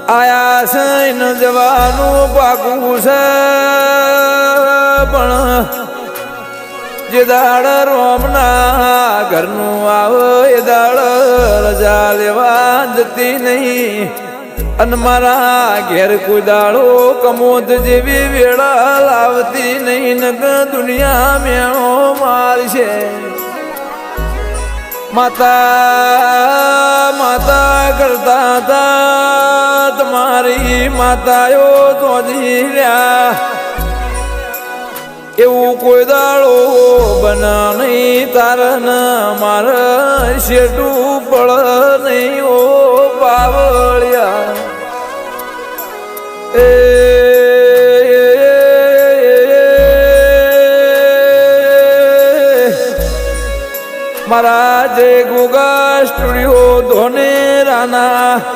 આયા છે ન જવાનું પાકું છે પણ જે દાડ રોમના ઘરનું આવે એ દાડ રજા લેવા જતી નહીં અને મારા ઘેર કોઈ દાડો કમોદ જેવી વેળા લાવતી નહીં નગ દુનિયા મેળો મારશે માતા માતા કરતા હતા તમારી માતાઓ તો રહ્યા એવું કોઈ દાડો બના નહીં તારન મારે શેઠું પડ નહીં ઓ પાવળિયા એ મારા જે ગોગા સ્ટુડિયો ધોને રાના